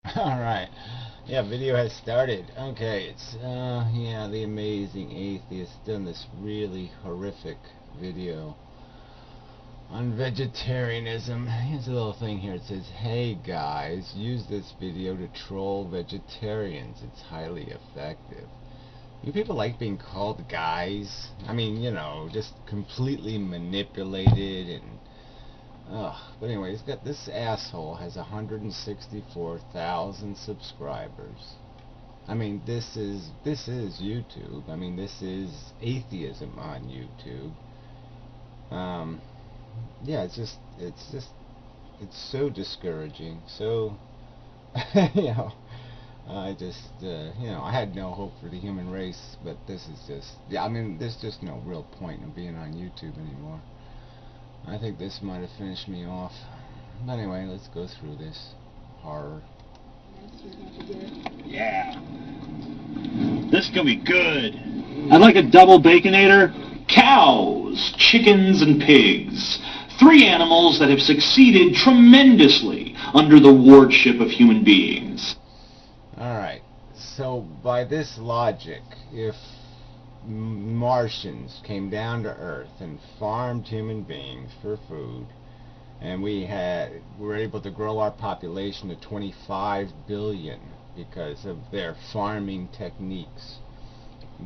Alright. Yeah, video has started. Okay, it's, yeah, the amazing atheist done this really horrific video on vegetarianism. Here's a little thing here. It says, hey guys, use this video to troll vegetarians. It's highly effective. You people like being called guys? I mean, you know, just completely manipulated and ugh. But anyway, he's got this asshole has 164,000 subscribers. I mean, this is YouTube. I mean, this is atheism on YouTube. Yeah, it's so discouraging. So, you know, I just, you know, I had no hope for the human race, but this is just, yeah, I mean, there's just no real point in being on YouTube anymore. I think this might have finished me off. But anyway, let's go through this horror. Yeah. This could be good. I'd like a double Baconator. Cows, chickens, and pigs. 3 animals that have succeeded tremendously under the wardship of human beings. Alright, so by this logic, if Martians came down to Earth and farmed human beings for food, and we were able to grow our population to 25 billion because of their farming techniques,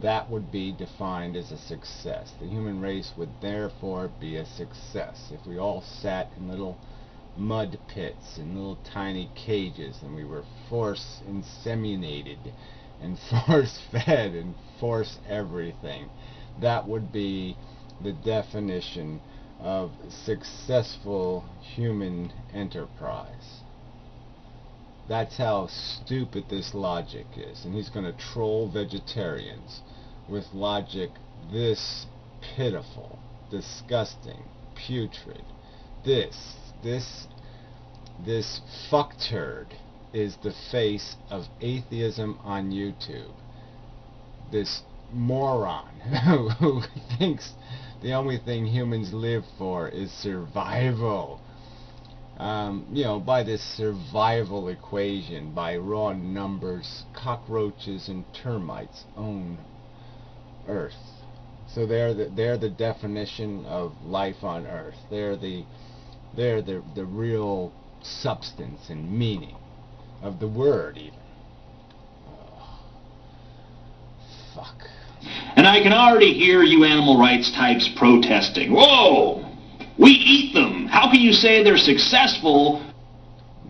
that would be defined as a success. The human race would therefore be a success if we all sat in little mud pits in little tiny cages and we were force inseminated and force fed and force everything. That would be the definition of successful human enterprise. That's how stupid this logic is, and he's going to troll vegetarians with logic this pitiful, disgusting, putrid. This fuckturd is the face of atheism on YouTube. This moron who thinks the only thing humans live for is survival. You know, by this survival equation, by raw numbers, cockroaches and termites own Earth. So they're the definition of life on Earth. They're the real substance and meaning of the word, even. Oh, fuck. And I can already hear you animal rights types protesting. Whoa! We eat them! How can you say they're successful?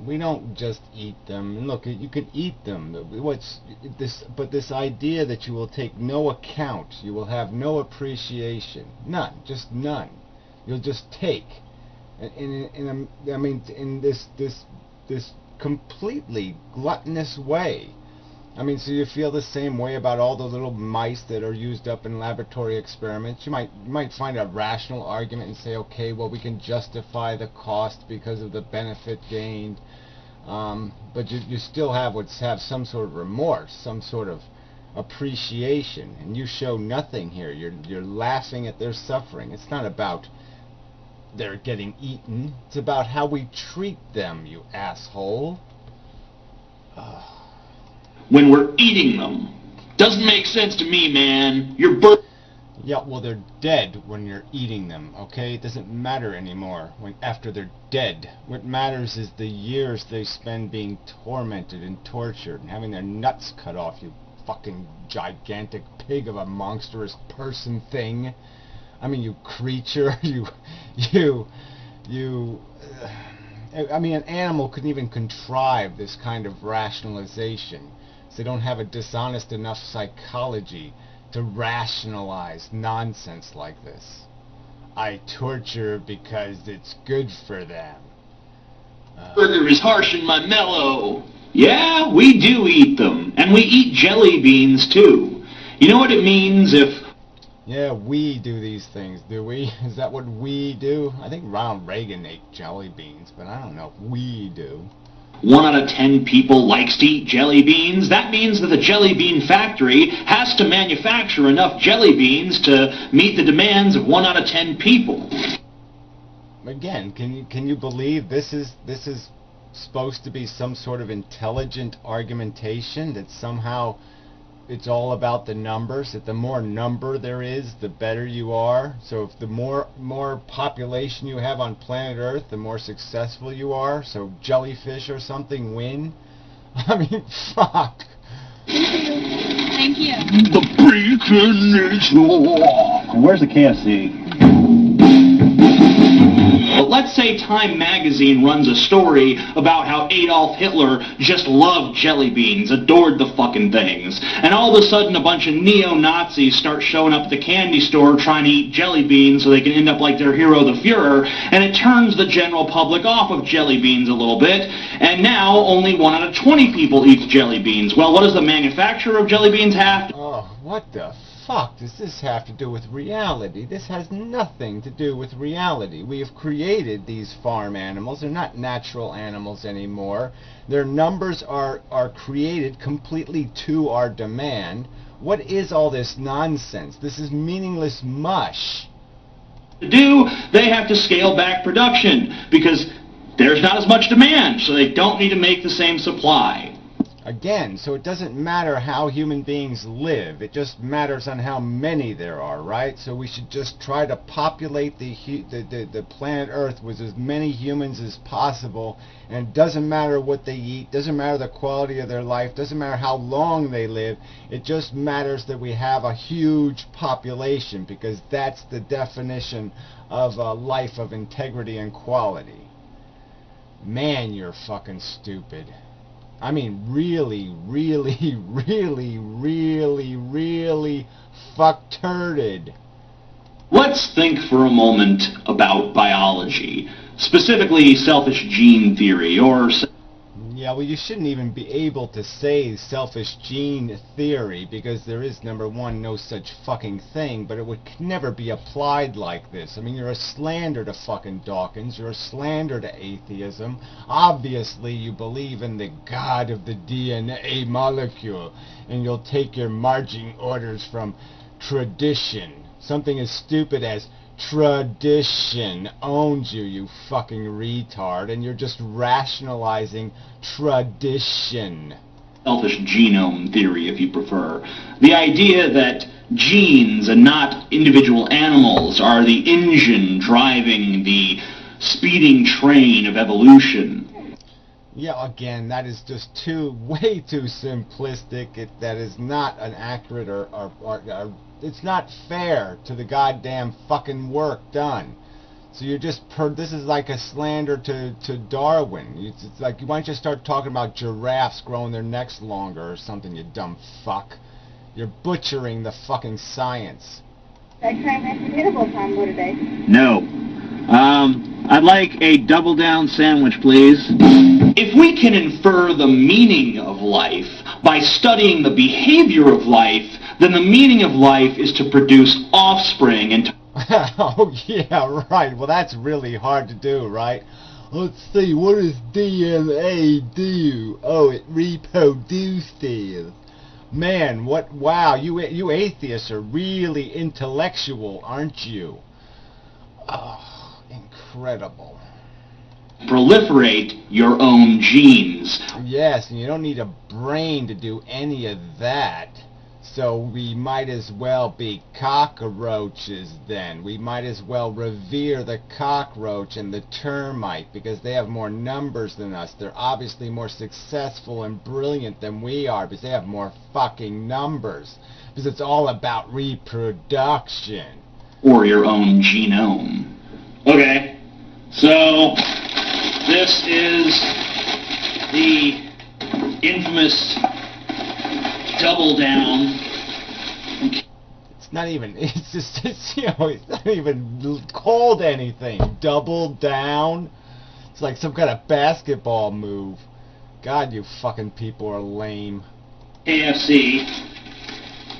We don't just eat them. Look, you can eat them. But this idea that you will take no account, you will have no appreciation, none, just none. You'll just take. I mean, in this completely gluttonous way. I mean, so you feel the same way about all the little mice that are used up in laboratory experiments. You might find a rational argument and say, okay, well, we can justify the cost because of the benefit gained, but you still have some sort of remorse, some sort of appreciation, and you show nothing here. You're laughing at their suffering. It's not about they're getting eaten. It's about how we treat them, you asshole. When we're eating them. Doesn't make sense to me, man. Yeah, well, they're dead when you're eating them, okay? It doesn't matter anymore after they're dead. What matters is the years they spend being tormented and tortured and having their nuts cut off, you fucking gigantic pig of a monstrous person thing. I mean, you creature, I mean, an animal couldn't even contrive this kind of rationalization. So they don't have a dishonest enough psychology to rationalize nonsense like this. I torture because it's good for them. Burger is harsh and my mellow. Yeah, we do eat them. And we eat jelly beans, too. You know what it means if... Yeah, we do these things, do we? Is that what we do? I think Ronald Reagan ate jelly beans, but I don't know if we do. 1 out of 10 people likes to eat jelly beans. That means that the jelly bean factory has to manufacture enough jelly beans to meet the demands of 1 out of 10 people. Again, can you believe this is supposed to be some sort of intelligent argumentation that somehow it's all about the numbers, that the more number there is, the better you are. So if the more population you have on planet Earth, the more successful you are. So jellyfish or something win. I mean, fuck. Thank you. The bacon is raw. Where's the KFC? Well, let's say Time magazine runs a story about how Adolf Hitler just loved jelly beans, adored the fucking things. And all of a sudden a bunch of neo-Nazis start showing up at the candy store trying to eat jelly beans so they can end up like their hero, the Fuhrer. And it turns the general public off of jelly beans a little bit. And now only 1 out of 20 people eats jelly beans. Well, what does the manufacturer of jelly beans have? Oh, what the fuck does this have to do with reality? This has nothing to do with reality. We have created these farm animals. They're not natural animals anymore. Their numbers are created completely to our demand. What is all this nonsense? This is meaningless mush. To do, they have to scale back production because there's not as much demand, so they don't need to make the same supply. Again, so it doesn't matter how human beings live. It just matters on how many there are, right? So we should just try to populate the planet Earth with as many humans as possible. And it doesn't matter what they eat, doesn't matter the quality of their life, doesn't matter how long they live. It just matters that we have a huge population, because that's the definition of a life of integrity and quality. Man, you're fucking stupid. I mean, really, really, really, really, really fuckturded. Let's think for a moment about biology, specifically selfish gene theory, or... Yeah, well, you shouldn't even be able to say selfish gene theory, because there is, number one, no such fucking thing, but it would never be applied like this. I mean, you're a slander to fucking Dawkins, you're a slander to atheism. Obviously, you believe in the god of the DNA molecule, and you'll take your marching orders from tradition. Something as stupid as tradition owns you, you fucking retard, and you're just rationalizing tradition. Selfish genome theory, if you prefer. The idea that genes and not individual animals are the engine driving the speeding train of evolution. Yeah, again, that is just way too simplistic. That is not an accurate or it's not fair to the goddamn fucking work done. So you're just this is like a slander to Darwin. It's like, why don't you start talking about giraffes growing their necks longer or something, you dumb fuck. You're butchering the fucking science. Next time, Mr. Beautiful combo today. No. I'd like a double down sandwich, please. If we can infer the meaning of life by studying the behavior of life, then the meaning of life is to produce offspring and to... Oh, yeah, right. Well, that's really hard to do, right? Let's see, what does DNA do? Oh, it reproduces. Man, what? Wow, you atheists are really intellectual, aren't you? Oh, incredible. Proliferate your own genes. Yes, and you don't need a brain to do any of that. So we might as well be cockroaches then. We might as well revere the cockroach and the termite, because they have more numbers than us. They're obviously more successful and brilliant than we are, because they have more fucking numbers. Because it's all about reproduction. Or your own genome. Okay, so this is the infamous double down. It's not even, it's you know, it's not even called anything. Double down. It's like some kind of basketball move. God, you fucking people are lame. KFC.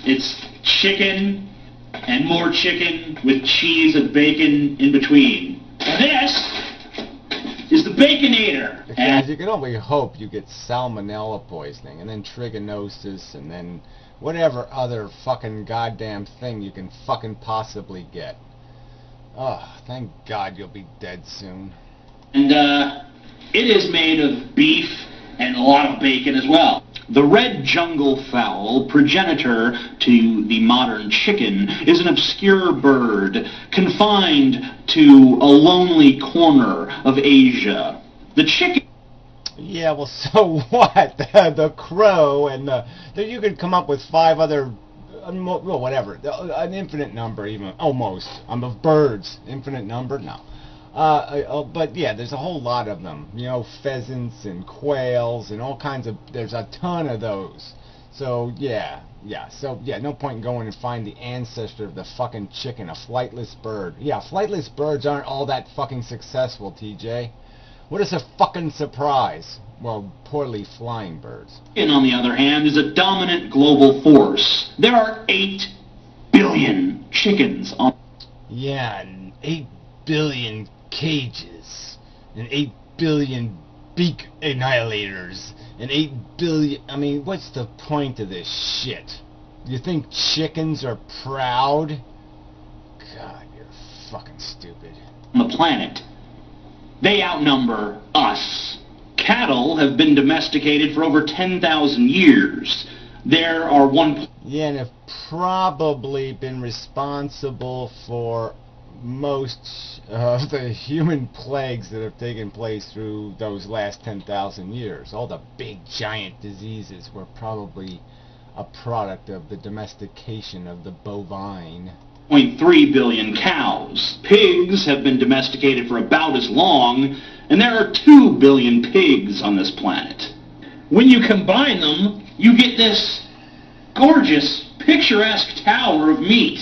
It's chicken and more chicken with cheese and bacon in between. And this is the Baconator. Guys, you can only hope you get salmonella poisoning, and then trichinosis, and then whatever other fucking goddamn thing you can fucking possibly get. Oh, thank God you'll be dead soon. And It is made of beef and a lot of bacon as well. The red jungle fowl, progenitor to the modern chicken, is an obscure bird confined to a lonely corner of Asia. The chicken... Yeah, well, so what? The crow and you could come up with 5 other, well, whatever, an infinite number even, almost, of birds. Infinite number? No. But yeah, there's a whole lot of them. You know, pheasants and quails and all kinds of, there's a ton of those. So yeah, no point in going and find the ancestor of the fucking chicken, a flightless bird. Yeah, flightless birds aren't all that fucking successful, TJ. What is a fucking surprise? Well, poorly flying birds. And on the other hand, is a dominant global force. There are 8 billion chickens on... Yeah, and 8 billion cages, and 8 billion beak annihilators, and 8 billion... I mean, what's the point of this shit? You think chickens are proud? God, you're fucking stupid. On the planet. They outnumber us. Cattle have been domesticated for over 10,000 years. There are Yeah, and have probably been responsible for most of the human plagues that have taken place through those last 10,000 years. All the big giant diseases were probably a product of the domestication of the bovine. 1.3 billion cows. Pigs have been domesticated for about as long, and there are 2 billion pigs on this planet. When you combine them, you get this gorgeous, picturesque tower of meat.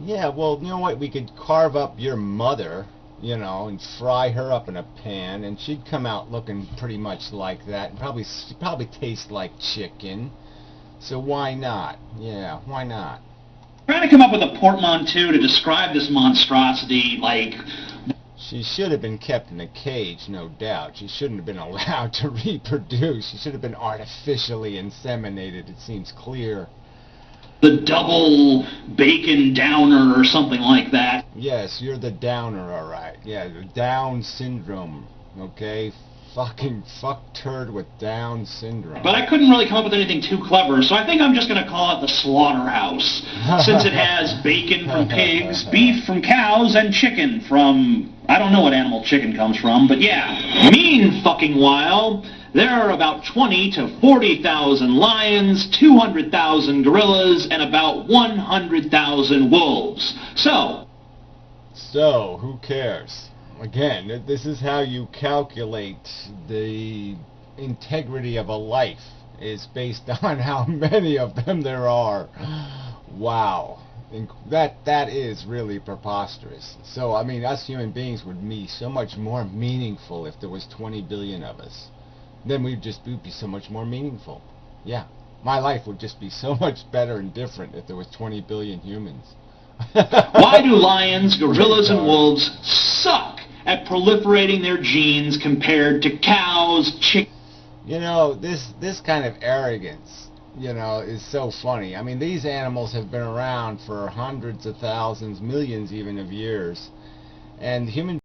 Yeah, well, you know what? We could carve up your mother, you know, and fry her up in a pan, and she'd come out looking pretty much like that, and probably taste like chicken. So why not? Yeah, why not? Trying to come up with a portmanteau to describe this monstrosity, like... She should have been kept in a cage, no doubt. She shouldn't have been allowed to reproduce. She should have been artificially inseminated, it seems clear. The double bacon downer or something like that. Yes, you're the downer, alright. Yeah, the Down syndrome, okay? Fucking fuckturd with Down syndrome. But I couldn't really come up with anything too clever, so I think I'm just going to call it the slaughterhouse. Since it has bacon from pigs, beef from cows, and chicken from... I don't know what animal chicken comes from, but yeah. Mean fucking while, there are about 20 to 40,000 lions, 200,000 gorillas, and about 100,000 wolves. So, who cares? Again, this is how you calculate the integrity of a life, is based on how many of them there are. Wow. That is really preposterous. So, I mean, us human beings would be so much more meaningful if there was 20 billion of us. Then we'd be so much more meaningful. Yeah. My life would just be so much better and different if there was 20 billion humans. Why do lions, gorillas, and wolves suck at proliferating their genes compared to cows, chickens? You know, this kind of arrogance, you know, is so funny. I mean, these animals have been around for hundreds of thousands, millions even of years, and human